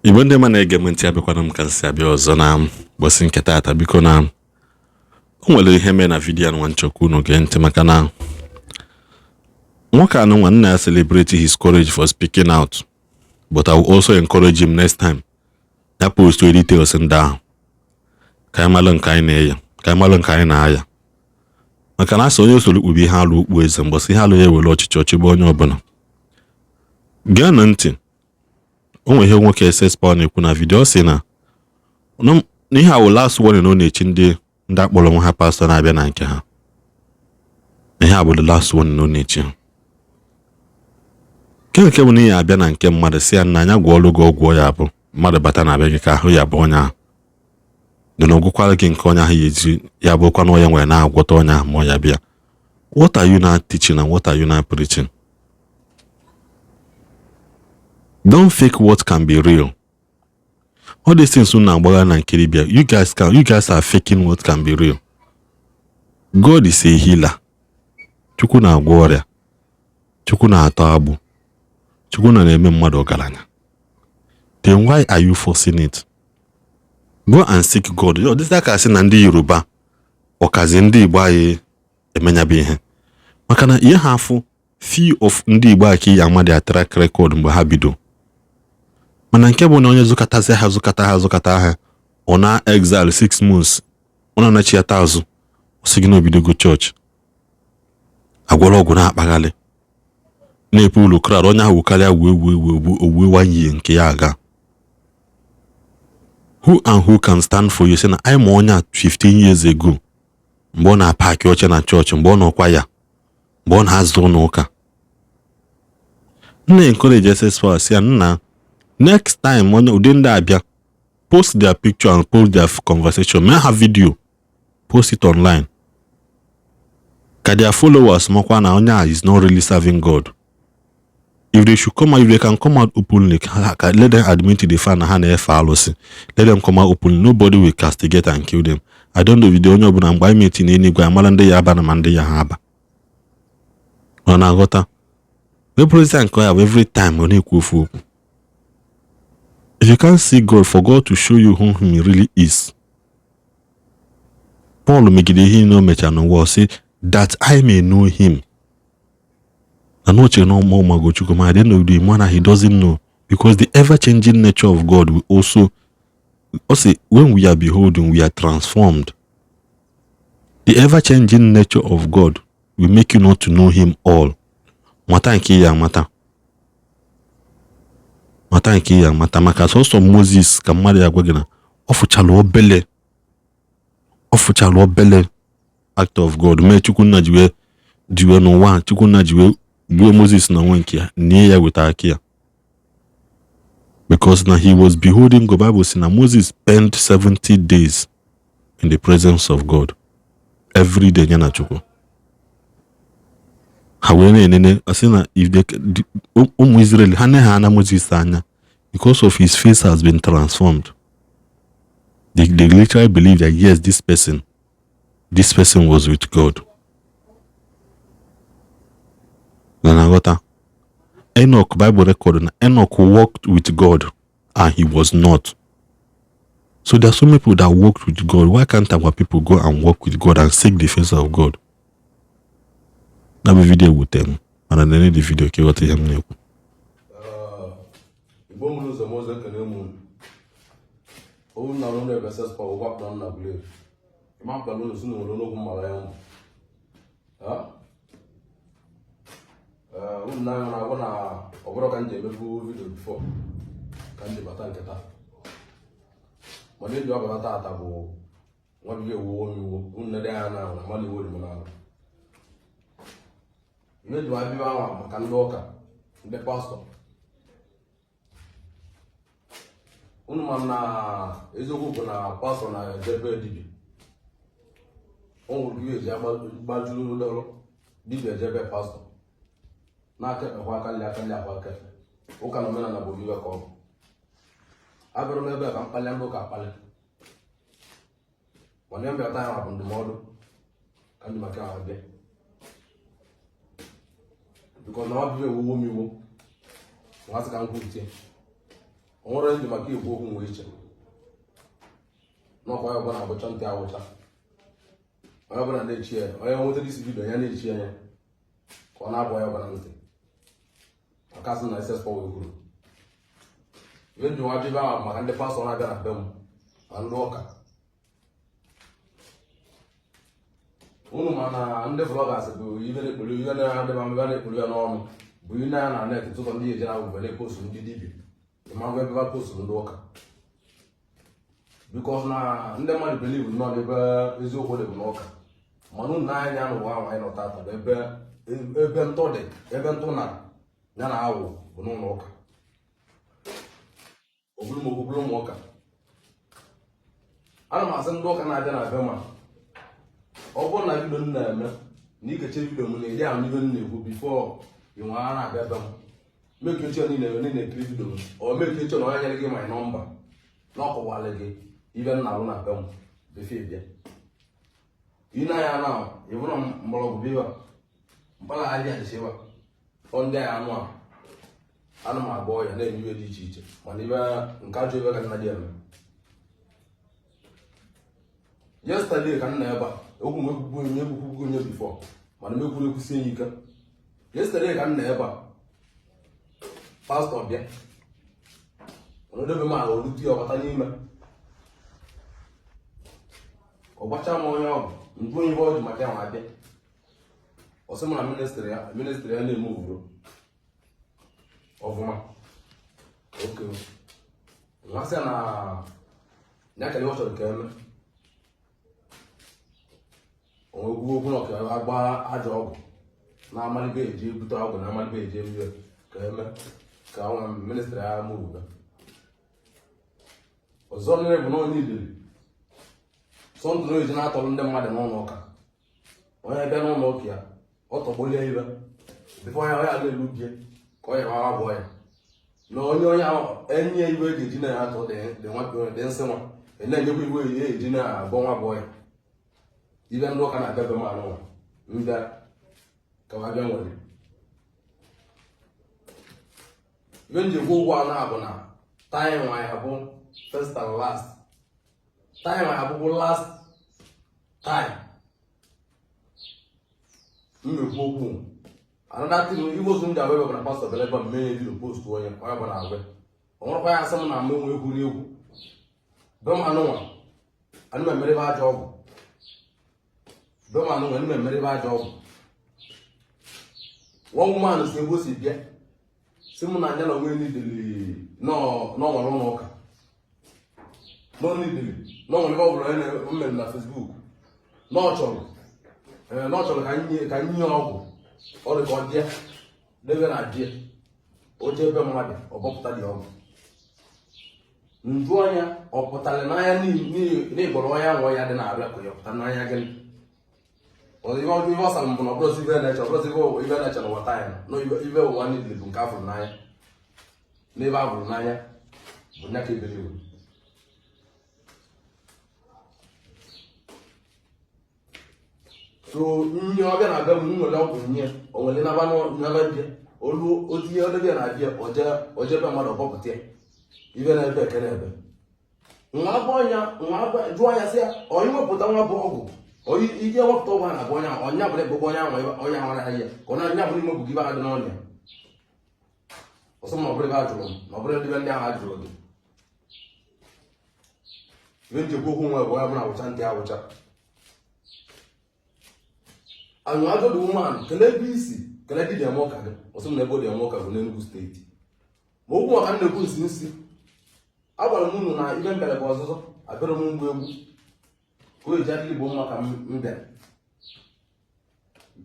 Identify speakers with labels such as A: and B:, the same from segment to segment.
A: Igbo ndị ma na-ege m ntị abịakwana m ka nsị abịa ọzọ na ụbọchị nke taata biko na o nwere ihe mee na vidiyo nwa nchọkwu unu gee ntị maka na nwoke anụ nwanne ya celebrate his courage for speaking out, but I will also encourage him next time ya post details ndị ahụ ka anyị malụ nke anyị na-eya ka anyị malụ nke anyị na-aya maka na asị onye soro ukpubi ihe alụ ukpu eze mbọsị ihe alụ ya ewere ọchịchị ọchịgba onye ọbụla. Gee na ntị, o nwere ihe nwoke SS Power na-ekwu na vidiyo si na n'ihe awụ last warning ọ na-echi ndị akpọrọ nwa ha pastọ na-abịa na nke ha. Ihe a bụ the last warning ọ na-echi ha. Nke bụ na ihe abịa na nke mmadụ si ya na anya gwọọlụ gị ọgwụ ya bụ mmadụ bata na-abịa gị ka ahụ ya bụ onye ahụ dị na ọgwụkwara gị nke onye ahụ ya eji ya bụkwa na onye nwere na-agwọta onye ahụ ma ya bịa. What are you now teaching and what are you now preaching? Don't fake what can be real. All these things na agbaga na nkiribia, you guys are faking what can be real. God is a healer. Chukwu na-agwọ ọrịa. Chukwu na-atọ agbụ. Chukwu na-eme mmadụ ọgaranya. Then why are you forcing it? Go and seek God. Yo, this like I say na ndị Yoruba ọkazi ndị Igbo anyị emenyabe ihe. Maka na ihe ha afụ few of ndị Igbo aki ya amadi track record mgbe ha bido. Mana nke bụ na onye zụkata ha ọ na exile 6 months ọ na-anachi ya tazụ osighi na obido go church agwọrọ ọgwụ na-akpaghalị na-epe ụlọ crowd onye ahụ karịa owuwe wanye nke ya aga. Who can stand for you? Say na I ma onye 15 years ago mgbe ọ na-apaki oche na church mgbe ọ nọkwa ya mgbe ọ na-azụ n'ụka. Nna encourage SS Power si ya nna next time onye ụdị ndị abịa post their picture and post their conversation, may have video, post it online ka their followers makwa na onye is not really serving God. If they should come out, if they can come out openly, let them admit to the fact na ha na-efe alụsị. Let them come out openly. Nobody will castigate and kill them. I don't know video onye ọbụla mgbe anyị meti n'enigwe amara ndị ya aba na ma ndị ya ha aba ọ na-aghọta represent nke ya every time ọ na-ekwu ofu okwu. If you can't see God, for God to show you who He really is. Paul megide ihe no mecha n'ụwa say that I may know Him. And what you know more Magochukwu, I didn't know the man he doesn't know, because the ever-changing nature of God will also when we are beholding, we are transformed. The ever-changing nature of God will make you not to know Him all. Mata nke ya mata maka sọsọ Moses ka mmadụ ya gwa gị na ọ fụchala obele act of God mee Chukwu nna jiwe n'ụwa Chukwu nna jiwe gbuo Moses na nwa nke ya nie ya weta aka ya, because na he was beholding God. Bible say na Moses spent 70 days in the presence of God every day ya na Chukwu. Ha wee na-enene asị na if ụmụ Israel ha neha na Moses anya because of his face has been transformed. They literally believe that yes, this person was with God. Enoch, Bible record na Enoch walked with God and he was not. So there are so many people that walked with God. Why can't our people go and walk with God and seek the face of God? Na be video with them and I need the video ke what him na ekwu.
B: Igbo mụrụ ụzọ mọzọ kene mụ. O na no na SS Power gwap don na bule. Imam palo no sunu no no mara ya. Na agona oboro kan je mebu video before. Kan je bata nketa. Mane jo abata ata bo. Nwa bi ewo mi na de ana na mali wo mi na. Ihe dị abịa ahụ maka ndị ụka ndị pastọ unu ma na eziokwu bụ na pastọ na-ejebe dibịa o nwere ihe eji gbajuru dọrọ dibịa ejebe pastọ na-akekpekwa akali akwa aka ụka na omenala bụ iwe ka ọ bụ abịara m ebe ka mkpali ndị ụka akpali mana mbịata ya bụ ndụmọdụ ka ndị maka ahụ bịa because now people will me wo. What's can go to? onwere ndị maka ikwu okwu nwe iche n'ọkwa ya ọbụla abụcha ntị awụcha onye ọbụla na-echi ya onye nwetara isi vidio ya na-echi anya ka ọ na-abụ ya ọbụla ntị akasị na ss wee kwuru ihe ndị nwa jibe ahụ maka ndị pastọ na-abịa na be m na ndị ụka unu ma na ndị vloggers bụ ihe na-ekpuru ihe na-adịba mbe na-ekpuru ya n'ọnụ bụ ihe na ya na net tụtọ ndị eji na mgbe na-epostu ndị dibịa ịmagwa ebe ba postu ndị ụka bikos na ndị mmadụ believe nọ n'ebe eziokwu dị bụ n'ụka mana unu na-anya n'ụwa ahụ anyị nọ tata bụ ebe ntụ dị ebe ntụ na ya na awụ bụ n'ụlọ ụka oburu ụmụ ụka ana m asị ndị ụka na-abịa na be ma ọ bụrụ na vidio m na-eme na ikeche vidio m na-eri ahụ n'ihe m na-ekwu bifo inwe a na-abịa be m mekeche niile na-ekiri vidio m ọ mekeche na onye nyere gị my nọmba na ọkụwalị gị ibe m na-alụ na be m befe bịa ị na-anya na ịbụrụ mgbọrọgwụ biwa mkpala ahịa dịchiwa ọ ndị agha anụ a ana m agba ọya na-eme iwe dị iche iche mana ibe nke ajọ ebe ka nna dị eme yesterday ka nna ebe a okwu m ekwukwugo onye bifọ mana mekwuru ekwusi enyi ike yesterday ka nna ebe a pastọ bịa ọnọdebe m ala olutu ya ọbata n'ime ọ gbacha m onye ọgụ njụ onye ibe ọ ji maka ya nwa abịa ọsị m na ministri ya na-eme uvuro ọfụma oke nmasị na ya kere ọ chọrọ ka eme onwegwu okwu na ọka agba ajọ ọgwụ na-amalibe eji ebute ọgwụ na amalibe eji ebiwe ka eme ka nwa ministri ya mụrụga ọzọ nere bụ n'onye ideri sọntụ na oji na-atọrọ ndị mmadụ n'ụlọ ụka onye bịa n'ụlọ ụka ya ọ tọgbolie ibe bifo onye ga-elu bie ka ọ yara abụọ ya na onye ahụ enyi ya iwe ga-eji na ya atọ dị nsị nwa na-enyekwa iwe ya eji na-abụ nwa abụọ ya ibe ndị ụka na-abịa be mmanụ nwa mbịa ka ma bịa nwere ibe m ji gwa ụgwọ anụ abụ na time nwa ya bụ first and last time nwa ya bụbụ last time mmekwu okwu another thing igbo so ndị agwa na pastor beleba mmeye video post onye bụ na agwa ọnwụrụkwa ya asị m na mmenwe egwuri egwu be m anụnwa anụ memere ajọ ọgwụ be m anụnwa anụ memere ajọ ọgwụ one woman si egbo si bịa si mụ na anya na onwe nideli n'ọnwere ụlọ ụka n'onideli n'ọnwere ọ bụla onye mmere na Facebook na ọ chọrọ ka nye ọgwụ ọ dị ka ọ dịa debe na die oche ebe mmadụ ọ bọpụta dị ọgwụ nju anya ọ pụtara n'anya n'ịgọrọ onye ahụ ya dị na-abịa ka ya pụta n'anya gị ibe ọsara mbụ na ọbụrụzi ibe na-eche n'ụwa taya na ibe ụwa niile bụ nke afụrụ n'anya n'ebe a bụrụ n'anya bụ nya ka ebere iwu so nye ọbịa na abịa m nwere ọgwụ nye o nwere naba bịa olu otinye ọdịbịa na-abịa ojebe mmadụ ọbọpụta ya ibe na-ebe eke na-ebe nwa jụọ anya sị ya onye wepụta nwa bụ ọgwụ ije wepụta ọgwụ a na-abụ ọnya bụla egbogbo onye ahụ na ahịa ka ọ na-anya bụrụ ime bụ gị ba dị n'ọnya ọsọ ma ọ bụrụ ebe a jụrụ m na ọ bụrụ ebe ndị ahụ a jụrụ gị ibe njekwa okwu nwe bụ ya bụ na awụcha ndị awụcha anyị agụdụ woman kele ebe isi kele dị dị ọka gị ọsọ m na ebe dị ọka bụ n'Enugu steeti ma okwu maka nnekwu nsi agwara m unu na ibe mbere bụ ọzụzụ abịara m mgbe egwu ka o eji adị Igbo mma ka m bịara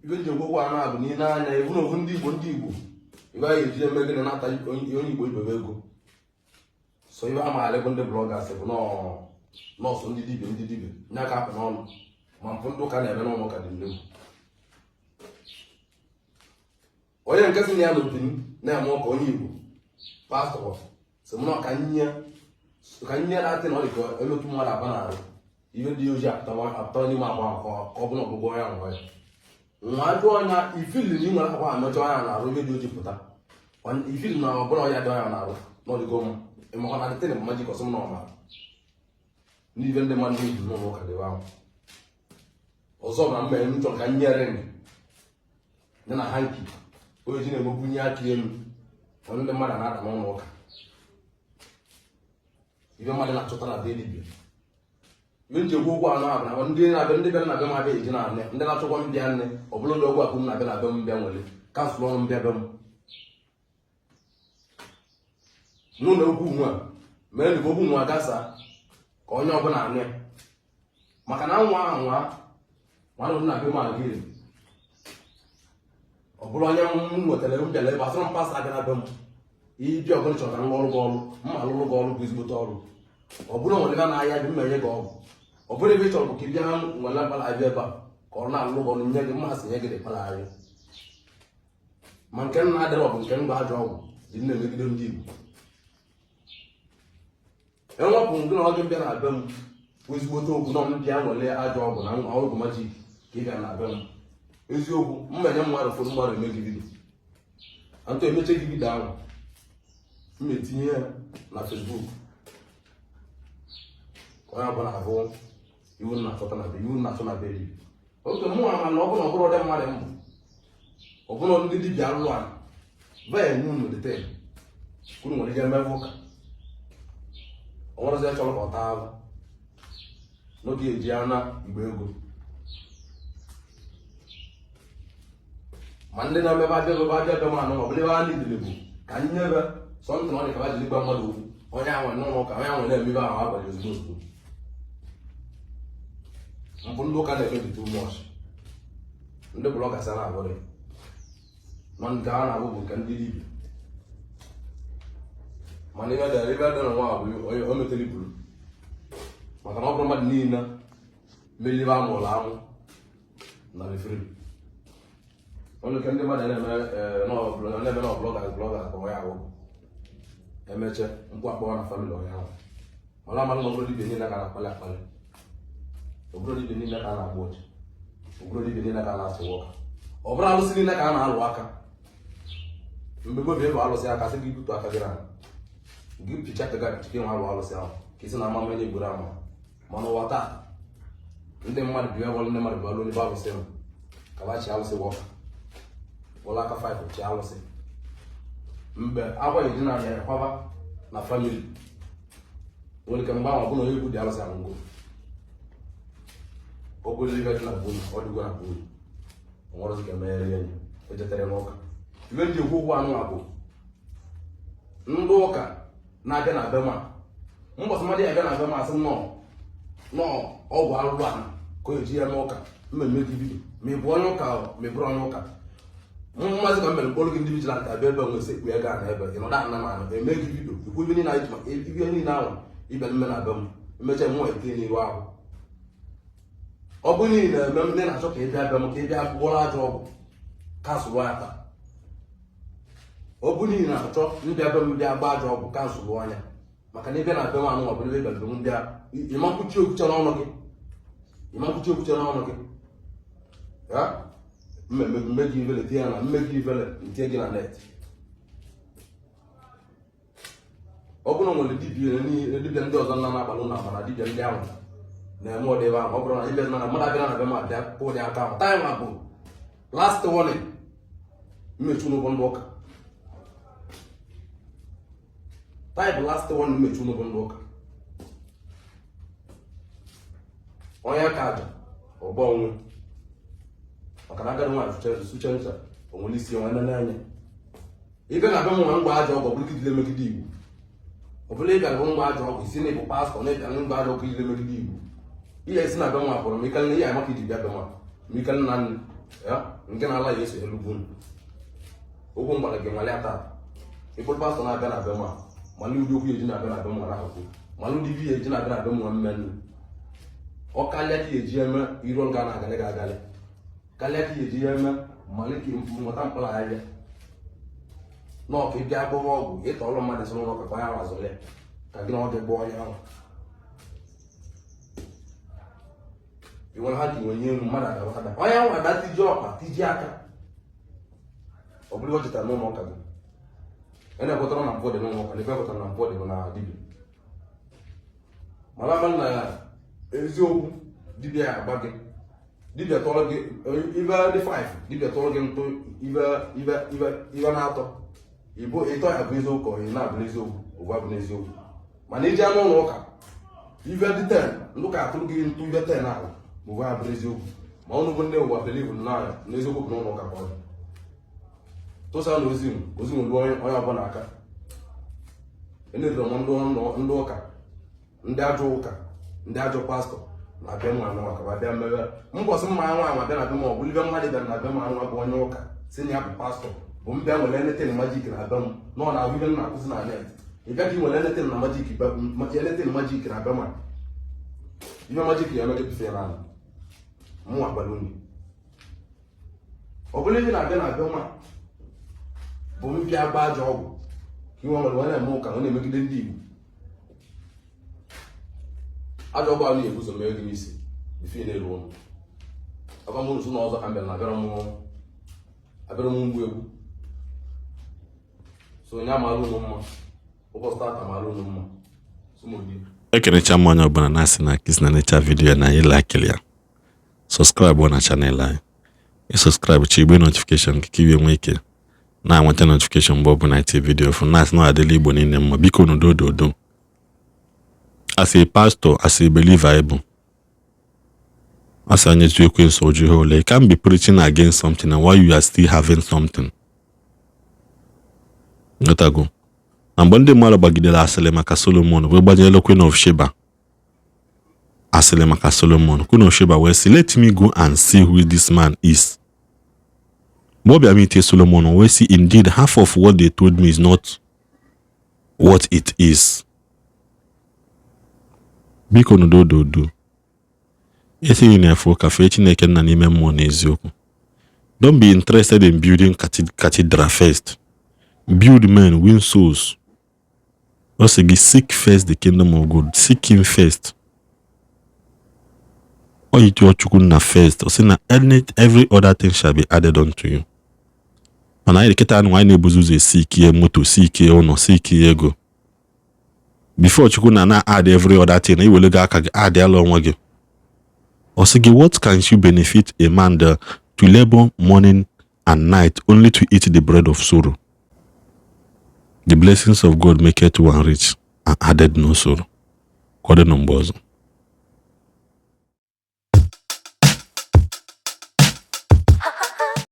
B: ibe nji okwu anụ a bụ n'ile anya ebu na ofu ndị Igbo ibe anyị eji eme gịnị nata onye Igbo ibebe ego so ibe a maara ego ndị blọgas bụ nọọsụ ndị dibịa nye aka apụ n'ọnụ ma mpụ ndị ụka na-eme n'ụlọ ụka dị nnegwu onye nke si na ya n'obi na-eme ụka onye Igbo pastọ si m na ka nye na-atị na ọ dị ka emetụ mmadụ aba na-arụ ihe dị ojii apụta n'ime akwa ka ọ bụ na ọgwụgwọ ya nwa ya nwa jụọ ọnya ifili na inwere akwa anọcha ọnya na-arụ ihe dị ojii pụta ifili na ọbụla ọya dị ọnya na-arụ n'ọdịgo mma ịmakwa na dịtị na mmaji ka ọsọm na ọma n'ibe ndị mmadụ n'ihi n'ụlọ ụka dịwa ahụ ọzọ na mma enu chọrọ ka nyere ndị na hanki onye ji na-emebunye aka elu onye ndị mmadụ na-ada n'ụlọ ụka ibe mmadụ na-achọta na be dibịa ibe nchekwa ụgwọ anọ abụ na ndị na-abịa ndị bịara na be m abịa eji na-anị ndị na-achọkwa m bịa nne ọ bụrụ ndị ọgwụ akụ m na-abịa na be m bịa nwere kansụl ọrụ m bịa be m n'ụlọ okwu nwa mee na okwu nwa gasa ka onye ọbụla anụ ya maka na nwa ahụ nwanne na be m agịrị ọ bụrụ onye m nwetara m bịara ebe asọrọ m pasta abịa na be m ịbịa ọbụla chọrọ ka m ọrụ gị ọrụ mma alụrụ gị ọrụ bụ ezigbote ọrụ ọ bụrụ nwere ebe na-ahịa gị mma enye gị ọgwụ ọ bụrụ ebe ị chọrọ ka ị bịa nwere mkpara abịa ebe a ka ọ na-alụ gị ọrụ nye gị mmasị nye gị dị kpara ma nke m na-adịrị ọ bụ nke m ga-ajọ ọgwụ dị na-emegide ndị Igbo enwepụ gị na ọgị bịa na be m ezigbote okwu na ndị a nwere ajọ ọgwụ na ọgwụ majik ka ị bịa na be m eziokwu mmenye mmadụ ụfọdụ mmadụ eme gị vidio antụ emeche gị vidio ahụ m etinye ya na Facebook onye ọbụla abụ iwu na-achọta na be iwu na-achọ na be dibia oge mụ ama na ọbụla ọbụrụ ọdị mmadụ mbụ ọbụla ndị dibịa alụ a vaya nye unu dete kwuru nwere ike emebe ụka ọnwerezi chọrọ ka ọ taa ahụ n'oge eji ana igbo ego ma ndị na-emebe abịa ma anụ ọbụla ebe a na-idile bụ ka anyị nyebe sọntụ na ọ dị ka bajiri gba mmadụ okwu onye ahụ n'ụlọ ụka onye ahụ na-emebe ahụ abalị ozugbo ozugbo mpụ ndị ụka na-emebi too much ndị blọgas a na-abụrị ma nke a na-abụ bụ nke ndị dibịa mana ebe dị na nwa bụ o metere iburu maka na ọ bụrụ mmadụ niile mmeri ebe amụrụ amụ na refri onye nke ndị mmadụ na-eme n'ọblọga ka ya ahụ emeche mkpu akpọọ na famịlị onye ahụ mana amalụ na obodo dibịa niile ka na-akpali akpali obodo dibịa niile ka a na-agba ọchị obodo dibịa niile ka a na-atụ ụka ọ bụrụ alụsị niile ka a na-alụ aka mgbe gobi ebe alụsị aka sị gị butu aka gị na gị picha pega chike nwa alụ alụsị ahụ ka isi na ama menye gboro ama mana ụwa taa ndị mmadụ bi ebe ndị mmadụ bi alụ n'ebe alụsị m ka ba chi alụsị wọka ụlọ aka 5 chi alụsị mgbe akwa eji na ya kwaba na famili nwere ike mgbe ahụ ọbụna onye egwu dị alụsị ahụ ngo okporo ibe dị na bunu ọ dịgwa na bunu onwere ka emeghere enyi ejetere n'ụka ibe ndị ekwu ụgwọ anụ abụ ndị ụka na-abịa na be ma mbọsị mmadụ ya abịa na be ma asị nọọ ọgwụ arụrụ ana ka o eji ya n'ụka mmemme gị bido ma ị bụ onye ụka ma ị bụrụ onye ụka mmazi ka mmere mkpọrụ gị ndị vijilant abịa ebe nwe sekpu ya gaa na ebe ị nọdụ ana ma eme gị bido ikwu ibe niile anyị maka ibe niile ahụ ịbịa mme na be m emecha nwa ete n'ihu ahụ ọ bụ niile eme ndị na-achọ ka ị bịa be m ka ị bịa gwọrọ ajọ ọgwụ kansụl ya taa ọ bụ niile na-achọ ndị abịa m bịa gba ajọ ọgwụ kansụl anya maka na ebe na be m anụ ọbụla ebe bịara m bịa ịmakwuchi okwuche n'ọnụ gị ya mmemme gị ivele tinye ya na mmegị ivele ntinye gị na net ọ bụrụ nwere dibịa ndị ọzọ nna na-akpalụ na mana dibịa ndị ahụ na-eme ụdị ebe ahụ ọ bụrụ na ibe na mmadụ abịa na be m abịa ụdị aka ahụ taịm bụ last warning mmechu n'ụbọ ndị ụka taịm last warning mmechu n'ụbọ ndị ụka onye aka aja ọgbọ onwe maka na agadi nwaanyị suche ncha onwere isi nwanne n'anya ibe na be m nwa mgbe aja ọgwụ bụrụ gidile megide Igbo ọ bụla ị bịara bụ mgbe aja ọgwụ isi na ịbụ pastọ na ịbịa mgbe aja ọgwụ gidile megide Igbo ihe esi na be nwa kpọrọ mikele ihe amaka iji bịa be nwa mikele na nne ya nke na-ala ya eso elu bunu okwu mgbara gị nwale ata ịbụrụ pastọ na-abịa na be nwa malụ ụdị okwu eji na-abịa na be nwa na-ahụkwu malụ ụdị bi eji na-abịa na be nwa mmenụ ọ kalịa ka eji eme iru nga na-agalị gị agalị kalịa ka eji ya eme malike nweta mkpụrụ ahịa n'ọka ịbịa abụghị ọgwụ ịta ọrụ mmadụ soro n'ụka ka onye ahụ azụlị ka gị na ọ ga-egbu onye ahụ iwere ha ji wenye elu mmadụ agawada onye ahụ ada tiji ọkpa tiji aka ọ bụrụ o chetara n'ụlọ ụka gị ene kwetara na mpụ dị n'ụlọ ụka na ife kwetara na mpụ dị bụ na dibịa mana ama na eziokwu dibịa ya agba gị dibịa tọrọ gị ibe dị 5 dibịa tọrọ gị ntụ ibe na-atọ Igbo ịtọ ya bụ eziokwu ọ na-abụ n'eziokwu ụgwa bụ n'eziokwu mana iji anụ ụlọ ụka ibe dị 10 ndị ụka atụrụ gị ntụ ibe 10 ahụ ụgwa bụ n'eziokwu ma ọnụ bụ ndị ụwa believe na n'eziokwu bụ n'ụlọ ụka ka ọ dị tụsa na ozi m ruo onye ọbụla aka enedoro ndị ụka ndị ajọ ụka ndị ajọ pastọ na-abịa nwa anụ maka abịa mmebe mbọsị mma nwa anwa bịa na abịa ma ọ bụ ibe mmadụ bịara na abịa ma anwa bụ onye ụka si na ya bụ pastọ bụ mbịa nwere eletin majik na abịa m nọ na ahụ ibe m na-akụzi na net ị bịa ka ị nwere eletin na majik na abịa ma ibe majik ya emege bife na ala mụ agbara unu ọ bụla ihe na-abịa na abịa ma bụ mpịa gba ajọ ọgwụ ka iwe nwere onye na-eme ụka ọ na-emegide ndị Igbo ajọ ọgwụ ahụ na-ebuzo mee gị n'isi ife na-eru ụlọ aka m nso n'ọzọ ka m bịara na abịara m mgbu egwu so onye amaala ụlọ mma ụbọchị tata amaala ụlọ mma
A: ekenecha m onye ọbụla na-asị na kis na necha vidiyo na anyị lakịrị ya sọskraịbụ na chanel anyị ịsọskraịbụ chi igbe notifikeshọn ka iwe nwee ike na-enweta notifikeshọn mgbe ọ bụ na iti vidiyo fụ na-asị na adịla Igbo niile mma biko n'udododo as a pastor, as a believer, as an educated soldier, you can't be preaching against something and while you are still having something. Gotago. And when the Malabagidela Aselemaka Solomon, we bajelo Queen of Sheba. Aselemaka Solomon, Queen of Sheba, well, see, let me go and see who this man is. Bobby Amite Solomon, we see indeed half of what they told me is not what it is. Biko n'udododo esighị na-efu ka fee Chineke nna n'ime mmụọ n'eziokwu. Don't be interested in building cathedral first. Build men, win souls. Also, seek first the kingdom of God. Seek him first. Or you do Chukwu first. Or say na every other thing shall be added unto you. And I get an wine ebuzuze seek ye moto, seek ye honor, seek ye ego. Before Chukwu na add every other thing, you will add along with you. Also, what can you benefit a man to labor morning and night only to eat the bread of sorrow? The blessings of God make it one rich and added no sorrow. Kode nombozo.